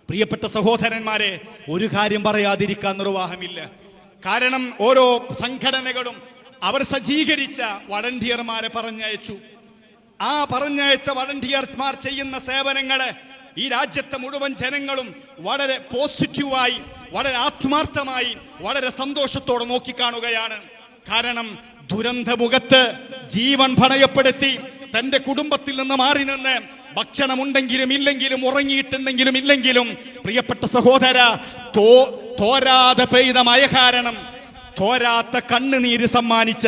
പ്രിയപ്പെട്ട സഹോദരന്മാരെ, ഒരു കാര്യം പറയാതിരിക്കാൻ നിർവാഹമില്ല. കാരണം ഓരോ സംഘടനകളും അവർ സജ്ജീകരിച്ച വളണ്ടിയർമാരെ പറഞ്ഞയച്ചു. ആ പറഞ്ഞയച്ച വളണ്ടിയർമാർ ചെയ്യുന്ന സേവനങ്ങളെ ഈ രാജ്യത്തെ മുഴുവൻ ജനങ്ങളും വളരെ പോസിറ്റീവായി, വളരെ ആത്മാർത്ഥമായി, വളരെ സന്തോഷത്തോടെ നോക്കിക്കാണുകയാണ്. കാരണം ദുരന്തമുഖത്ത് ജീവൻ പണയപ്പെടുത്തി തന്റെ കുടുംബത്തിൽ നിന്ന് മാറി നിന്ന് ഭക്ഷണമുണ്ടെങ്കിലും ഇല്ലെങ്കിലും, ഉറങ്ങിയിട്ടുണ്ടെങ്കിലും ഇല്ലെങ്കിലും, പ്രിയപ്പെട്ട സഹോദര, തോരാതെ പെയ്ത മഴ കാരണം തോരാത്ത കണ്ണുനീര് സമ്മാനിച്ച,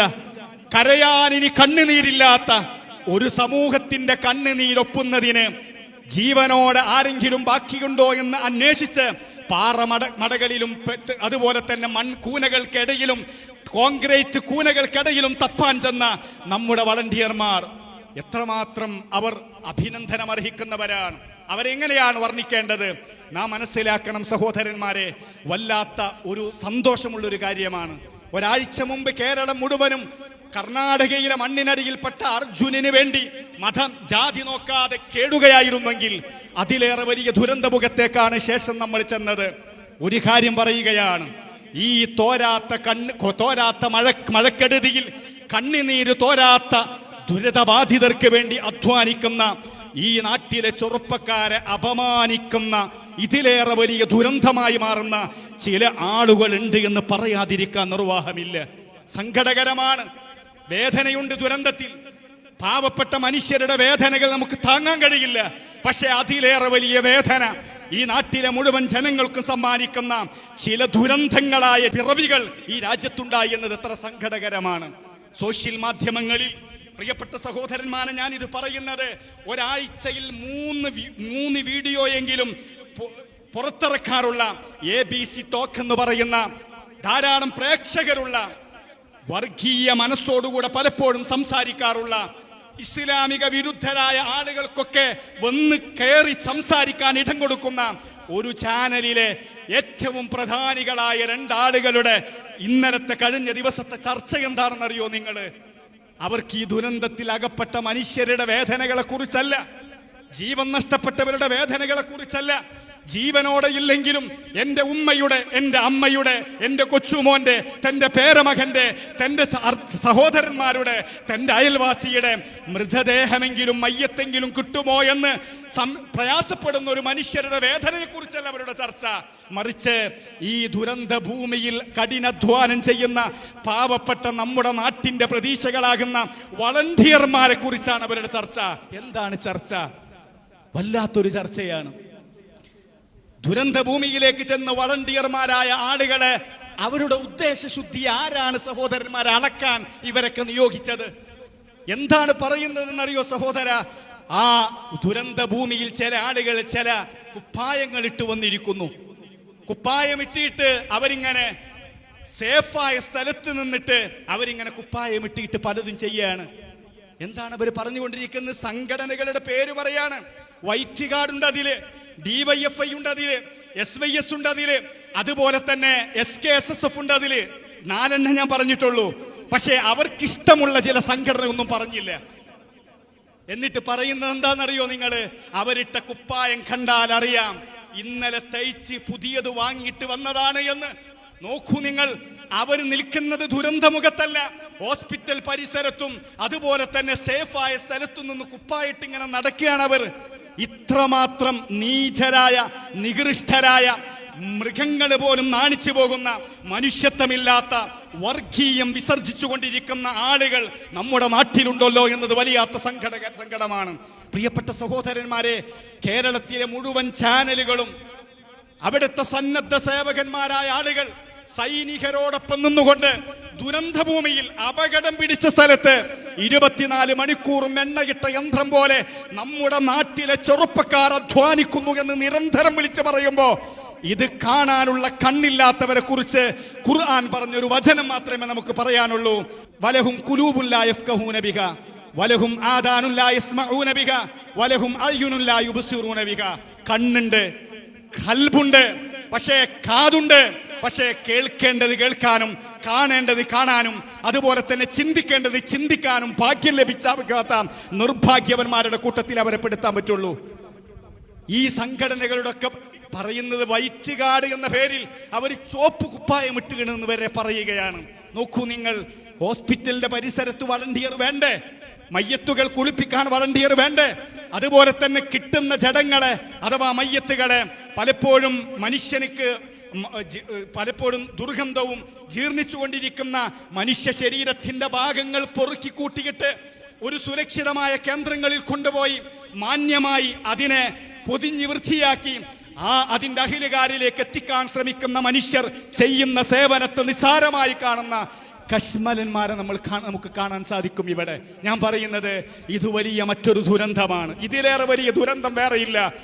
കരയാനിനി കണ്ണുനീരില്ലാത്ത ഒരു സമൂഹത്തിന്റെ കണ്ണുനീരൊപ്പുന്നതിന് ജീവനോടെ ആരെങ്കിലും ബാക്കിയുണ്ടോ എന്ന് അന്വേഷിച്ച് പാറമടകളിലും അതുപോലെ തന്നെ മൺകൂനകൾക്കിടയിലും കോൺക്രീറ്റ് കൂനകൾക്കിടയിലും തപ്പാൻ ചെന്ന നമ്മുടെ വളണ്ടിയർമാർ എത്രമാത്രം അവർ അഭിനന്ദനം അർഹിക്കുന്നവരാണ്. അവരെങ്ങനെയാണ് വർണ്ണിക്കേണ്ടത്? നാം മനസ്സിലാക്കണം സഹോദരന്മാരെ, വല്ലാത്ത ഒരു സന്തോഷമുള്ളൊരു കാര്യമാണ്. ഒരാഴ്ച മുമ്പ് കേരളം മുഴുവനും കർണാടകയിലെ മണ്ണിനടിയിൽപ്പെട്ട അർജുനന് വേണ്ടി മതം ജാതി നോക്കാതെ കേടുകയായിരുന്നെങ്കിൽ അതിലേറെ വലിയ ദുരന്തമുഖത്തേക്കാണ് ശേഷം നമ്മൾ ചെന്നത്. ഒരു കാര്യം പറയുകയാണ്, ഈ തോരാത്ത മഴക്കെടുതിയിൽ കണ്ണുനീര് തോരാത്ത ദുരിതബാധിതർക്ക് വേണ്ടി അധ്വാനിക്കുന്ന ഈ നാട്ടിലെ ചെറുപ്പക്കാരെ അപമാനിക്കുന്ന, ഇതിലേറെ വലിയ ദുരന്തമായി മാറുന്ന ചില ആളുകളുണ്ട് എന്ന് പറയാതിരിക്കാൻ നിർവാഹമില്ല. സങ്കടകരമാണ്. വേദനയുണ്ട് ദുരന്തത്തിൽ. പാവപ്പെട്ട മനുഷ്യരുടെ വേദനകൾ നമുക്ക് താങ്ങാൻ കഴിയില്ല. പക്ഷെ അതിലേറെ വലിയ വേദന ഈ നാട്ടിലെ മുഴുവൻ ജനങ്ങൾക്കും സമ്മാനിക്കുന്ന ചില ദുരന്തങ്ങളായ പിറവികൾ ഈ രാജ്യത്തുണ്ടായി എന്നത് എത്ര സങ്കടകരമാണ്. സോഷ്യൽ മാധ്യമങ്ങളിൽ പ്രിയപ്പെട്ട സഹോദരന്മാരെ, ഞാൻ ഇത് പറയുന്നത്, ഒരാഴ്ചയിൽ മൂന്ന് വീഡിയോയെങ്കിലും പുറത്തിറക്കാറുള്ള ABC ടോക്ക് എന്ന് പറയുന്ന ധാരാളം പ്രേക്ഷകരുള്ള, വർഗീയ മനസ്സോടുകൂടെ പലപ്പോഴും സംസാരിക്കാറുള്ള, ഇസ്ലാമിക വിരുദ്ധരായ ആളുകൾക്കൊക്കെ വന്ന് കയറി സംസാരിക്കാൻ ഇടം കൊടുക്കുന്ന ഒരു ചാനലിലെ ഏറ്റവും പ്രധാനികളായ രണ്ടാളുകളുടെ ഇന്നലത്തെ കഴിഞ്ഞ ദിവസത്തെ ചർച്ച എന്താണെന്നറിയോ നിങ്ങൾ? അവർക്ക് ഈ ദുരന്തത്തിൽ അകപ്പെട്ട മനുഷ്യരുടെ വേദനകളെ കുറിച്ചല്ല, ജീവൻ നഷ്ടപ്പെട്ടവരുടെ വേദനകളെ കുറിച്ചല്ല, ജീവനോടെ ഇല്ലെങ്കിലും എൻ്റെ ഉമ്മയുടെ, എൻ്റെ അമ്മയുടെ, എൻ്റെ കൊച്ചുമോന്റെ, തൻ്റെ പേരമകന്റെ, തൻ്റെ സഹോദരന്മാരുടെ, തൻ്റെ അയൽവാസിയുടെ മൃതദേഹമെങ്കിലും മയ്യത്തെങ്കിലും കിട്ടുമോ എന്ന് പ്രയാസപ്പെടുന്ന ഒരു മനുഷ്യരുടെ വേദനയെ കുറിച്ചല്ല അവരുടെ ചർച്ച. മറിച്ച് ഈ ദുരന്ത ഭൂമിയിൽ കഠിനാധ്വാനം ചെയ്യുന്ന പാവപ്പെട്ട നമ്മുടെ നാട്ടിന്റെ പ്രതീക്ഷകളാകുന്ന വളണ്ടിയർമാരെ കുറിച്ചാണ് അവരുടെ ചർച്ച. എന്താണ് ചർച്ച? വല്ലാത്തൊരു ചർച്ചയാണ്. ദുരന്ത ഭൂമിയിലേക്ക് ചെന്ന് വളണ്ടിയർമാരായ ആളുകളെ, അവരുടെ ഉദ്ദേശശുദ്ധി ആരാണ് സഹോദരന്മാരെ അളക്കാൻ ഇവരൊക്കെ നിയോഗിച്ചത്? എന്താണ് പറയുന്നതെന്നറിയോ സഹോദര? ആ ദുരന്ത ഭൂമിയിൽ ചില ആളുകൾ ചില കുപ്പായങ്ങൾ ഇട്ട് വന്നിരിക്കുന്നു. കുപ്പായം ഇട്ടിട്ട് അവരിങ്ങനെ സേഫായ സ്ഥലത്ത് നിന്നിട്ട് അവരിങ്ങനെ കുപ്പായം ഇട്ടിട്ട് പലതും ചെയ്യാണ്. എന്താണ് അവർ പറഞ്ഞുകൊണ്ടിരിക്കുന്നത്? സംഘടനകളുടെ പേര് പറയാണ്. വൈറ്റ് ഗാർഡ് ഉണ്ട് അതില്, DYFI ഉണ്ട് അതില്, SYS ഉണ്ട് അതില്, അതുപോലെ തന്നെ SKSSF ഉണ്ട് അതില്. 4 ഞാൻ പറഞ്ഞിട്ടുള്ളൂ. പക്ഷെ അവർക്കിഷ്ടമുള്ള ചില സംഘടന ഒന്നും പറഞ്ഞില്ല. എന്നിട്ട് പറയുന്നത് എന്താണെന്നറിയോ നിങ്ങള്? അവരിട്ട കുപ്പായം കണ്ടാൽ അറിയാം ഇന്നലെ തയ്ച്ച് പുതിയത് വാങ്ങിയിട്ട് വന്നതാണ് എന്ന്. നോക്കൂ നിങ്ങൾ, അവർ നിൽക്കുന്നത് ദുരന്തമുഖത്തല്ല, ഹോസ്പിറ്റൽ പരിസരത്തും അതുപോലെ തന്നെ സേഫായ സ്ഥലത്തു നിന്ന് കുപ്പായിട്ട് ഇങ്ങനെ നടക്കുകയാണ് അവർ. ഇത്രമാത്രം നീചരായ, നികൃഷ്ടരായ, മൃഗങ്ങൾ പോലും നാണിച്ചു പോകുന്ന, മനുഷ്യത്വമില്ലാത്ത, വർഗീയം വിസർജിച്ചു കൊണ്ടിരിക്കുന്ന ആളുകൾ നമ്മുടെ നാട്ടിലുണ്ടല്ലോ എന്നത് വലിയാത്ത സങ്കടമാണ്. പ്രിയപ്പെട്ട സഹോദരന്മാരെ, കേരളത്തിലെ മുഴുവൻ ചാനലുകളും അവിടുത്തെ സന്നദ്ധ സേവകന്മാരായ ആളുകൾ സൈനികരോടൊപ്പം നിന്നുകൊണ്ട് ദുരന്തഭൂമിയിൽ അപകടം പിടിച്ച സ്ഥലത്ത് 24 മണിക്കൂറും എണ്ണയിട്ട യന്ത്രം പോലെ നമ്മുടെ നാട്ടിലെ ചെറുപ്പക്കാർ അധ്വാനിക്കുന്നു എന്ന് നിരന്തരം വിളിച്ചു പറയുമ്പോ, ഇത് കാണാനുള്ള കണ്ണില്ലാത്തവരെ കുറിച്ച് ഖുർആൻ പറഞ്ഞൊരു വചനം മാത്രമേ നമുക്ക് പറയാനുള്ളൂ. വലഹും ഖുലൂബുൻ ലാ യഫ്ഖഹൂന ബിഹ വലഹും ആദാനുൻ ലാ യസ്മഊന ബിഹ വലഹും അയ്യുനുൻ ലാ യുബ്സിറൂന ബിഹ. കണ്ണുണ്ട്, ഖൽബുണ്ട്, പക്ഷേ കാതുണ്ട്. പക്ഷേ കേൾക്കേണ്ടത് കേൾക്കാനും കാണേണ്ടത് കാണാനും അതുപോലെ തന്നെ ചിന്തിക്കേണ്ടത് ചിന്തിക്കാനും ഭാഗ്യം ലഭിച്ചാത്ത നിർഭാഗ്യവന്മാരുടെ കൂട്ടത്തിൽ അവരെ പെടുത്താൻ പറ്റുള്ളൂ. ഈ സംഘടനകളുടെ ഒക്കെ പറയുന്നത് വൈറ്റ് കാർഡ് എന്ന പേരിൽ അവർ ചോപ്പ് കുപ്പായം ഇട്ടുകണെന്ന് വരെ പറയുകയാണ്. നോക്കൂ നിങ്ങൾ, ഹോസ്പിറ്റലിന്റെ പരിസരത്ത് വളണ്ടിയർ വേണ്ടേ? മയ്യത്തുകൾ കുളിപ്പിക്കാൻ വളണ്ടിയർ വേണ്ടേ? അതുപോലെ തന്നെ കിട്ടുന്ന ജഡങ്ങളെ അഥവാ മയ്യത്തുകളെ പലപ്പോഴും മനുഷ്യനിക്ക് പലപ്പോഴും ദുർഗന്ധവും ജീർണിച്ചുകൊണ്ടിരിക്കുന്ന മനുഷ്യ ശരീരത്തിന്റെ ഭാഗങ്ങൾ പൊറുക്കി കൂട്ടിയിട്ട് ഒരു സുരക്ഷിതമായ കേന്ദ്രങ്ങളിൽ കൊണ്ടുപോയി മാന്യമായി അതിനെ പൊതിഞ്ഞ് വൃത്തിയാക്കി അതിന്റെ അഹിലുകാരിലേക്ക് എത്തിക്കാൻ ശ്രമിക്കുന്ന മനുഷ്യർ ചെയ്യുന്ന സേവനത്തെ നിസ്സാരമായി കാണുന്ന കശ്മലന്മാരെ നമുക്ക് കാണാൻ സാധിക്കും ഇവിടെ. ഞാൻ പറയുന്നത് ഇത് വലിയ മറ്റൊരു ദുരന്തമാണ്. ഇതിലേറെ വലിയ ദുരന്തം വേറെയില്ല.